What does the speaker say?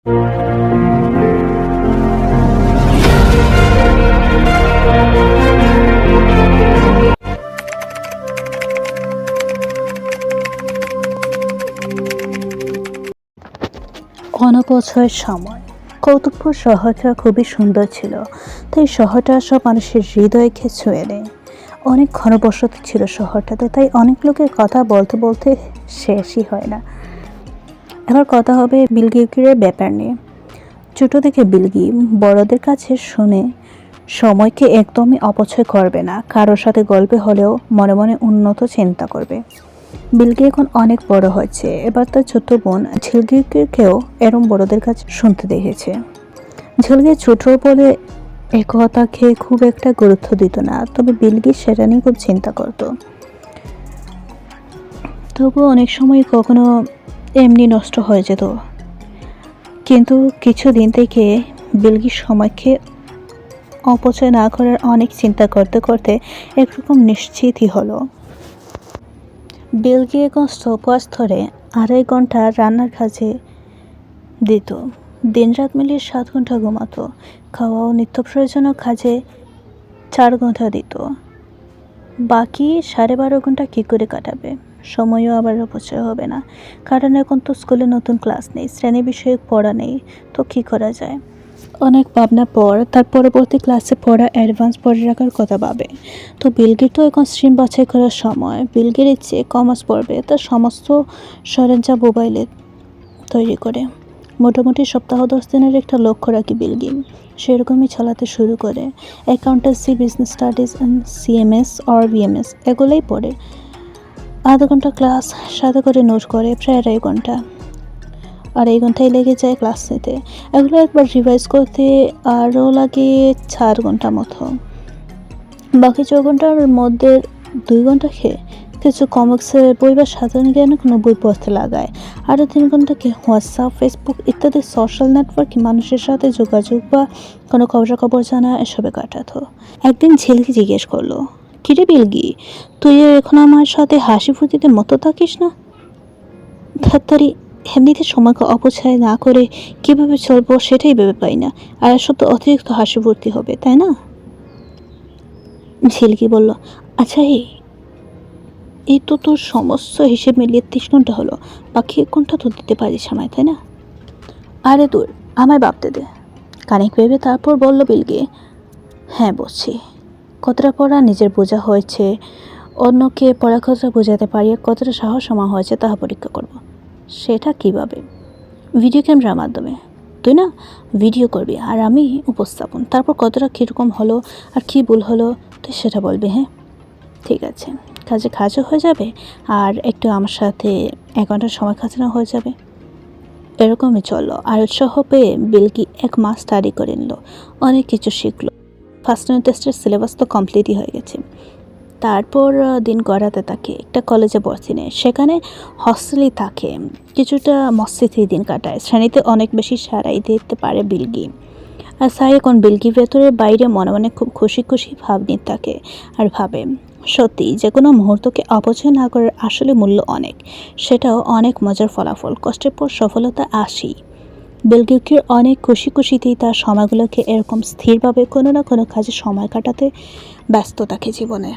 অনবছর সময় কৌতুকপুর শহরটা খুবই সুন্দর ছিল, তাই শহরটা সব মানুষের হৃদয়কে ছুঁয়ে নেয়। অনেক ঘনবসতি ছিল শহরটাতে, তাই অনেক লোকের কথা বলতে বলতে শেষই হয় না। এবার কথা হবে বিলগির ব্যাপার নিয়ে। ছোট থেকে বিলগি বড়দের কাছে শুনে সময়কে একদমই অপচয় করবে না, কারোর সাথে গল্পে হলেও মনে মনে উন্নত চিন্তা করবে। বিলগি এখন অনেক বড় হয়েছে, এবার তার ছোট বোন ঝিলগিকেও এরম বড়দের কাছে শুনতে দেখেছে। ঝিলগি ছোট বলে একথাকে খুব একটা গুরুত্ব দিত না, তবে বিলগি সেটা নিয়ে খুব চিন্তা করত। তবু অনেক সময় কখনো এমনি নষ্ট হয়ে যেত, কিন্তু কিছুদিন থেকে বিলগির সময়কে অপচয় না করার অনেক চিন্তা করতে করতে একরকম নিশ্চিতই হলো। বিলগি এখন স্টপওয়াচ ধরে 2.5 ঘন্টা রান্নার কাজে দিত। দিনরাত মিলিয়ে 7 ঘন্টা ঘুমাতো। খাওয়া ও নিত্য প্রয়োজনীয় কাজে 4 ঘন্টা দিত। বাকি 12.5 ঘন্টা কী করে কাটাবে? সময়ও আবার অপচয় হবে না, কারণ এখন তো স্কুলে নতুন ক্লাস নেই, শ্রেণী বিষয়ক পড়া নেই, তো কী করা যায়? অনেক ভাবনার পর তার পরবর্তী ক্লাসে পড়া অ্যাডভান্স পড়ে রাখার কথা ভাবে। তো বিলগির তো এখন স্ট্রিম বাছাই করার সময়। বিলগির ইচ্ছে কমার্স পড়বে, তার সমস্ত সরঞ্জাম মোবাইলে তৈরি করে। মোটামুটি সপ্তাহ 10 দিনের একটা লক্ষ্য রাখি বিলগি, সেরকমই চালাতে শুরু করে। Accountancy, business studies and CMS or BMS এগুলোই পড়ে। 0.5 ঘন্টা ক্লাস, সাথে করে নোট করে প্রায় 2.5 ঘন্টা। 2.5 ঘন্টাই লেগে যায় ক্লাস নিতে। এগুলো একবার রিভাইজ করতে আরও লাগে 4 ঘন্টা মতো। বাকি 4 ঘন্টার মধ্যে 2 ঘন্টা খেয়ে কিছু কমিক্সের বই বা সাধারণ জ্ঞানে কোনো বই পড়তে লাগায়। আরও 3 ঘন্টাকে হোয়াটসঅ্যাপ, ফেসবুক ইত্যাদি সোশ্যাল নেটওয়ার্কে মানুষের সাথে যোগাযোগ বা কোনো খবরাখবর জানা এসবে কাটাতো। একদিন ঝিলকে জিজ্ঞেস করলো, কিরে বিলগি, তুই এখন আমার সাথে হাসি ফুর্তিতে মতো থাকিস না? ধাত্তারি, এমনিতে সময়কে অপচয় না করে কীভাবে চলবো সেটাই ভেবে পাই না, আর এসব তো অতিরিক্ত হাসি ফুর্তি হবে, তাই না? ঝিলকি বলল, আচ্ছা এই তো তোর সমস্ত হিসেব মিলিয়ে 30 ঘন্টা হলো, বাকি 1 ঘন্টা তো দিতে পারিস আমায়, তাই না? আরে দূর, আমায় ভাবতে দে। কানিক ভেবে তারপর বলল বিলগি, হ্যাঁ বুঝছি, কতটা পড়া নিজের বোঝা হয়েছে, অন্যকে পড়া কতটা বোঝাতে পারি, কতটা সাহস আমার হয়েছে তাহা পরীক্ষা করব। সেটা কিভাবে? ভিডিও ক্যামেরার মাধ্যমে। তুই না ভিডিও করবি আর আমি উপস্থাপন, তারপর কতটা কীরকম হলো আর কী ভুল হলো তুই সেটা বলবি। হ্যাঁ ঠিক আছে, কাজও হয়ে যাবে আর একটু আমার সাথে 1 ঘন্টার সময় কাটানো হয়ে যাবে। এরকমই চললো। আর উৎসাহ পেয়ে বিলগি 1 মাস স্টাডি করে নিল, অনেক কিছু শিখলো। ফার্স্ট ইউনিট টেস্টের সিলেবাস তো কমপ্লিটই হয়ে গেছে। তারপর দিন গড়াতে থাকে, একটা কলেজে ভর্তি নেয়, সেখানে হস্টেলেই থাকে, কিছুটা মস্তিতেই দিন কাটায়। শ্রেণীতে অনেক বেশি সারাই দিতে পারে বিলগি। আর সাই এখন বিলগি ভেতরে বাইরে মনে মনে খুব খুশি খুশি ভাব নিতে থাকে আর ভাবে, সত্যি যে কোনো মুহূর্তকে অপচয় না করার আসলে মূল্য অনেক, সেটাও অনেক মজার ফলাফল। কষ্টের পর সফলতা আসেই। বিলগিকে অনেক খুশি খুশিতেই তার সময়গুলোকে এরকম স্থিরভাবে কোনো না কোনো কাজে সময় কাটাতে ব্যস্ত থাকে জীবনে।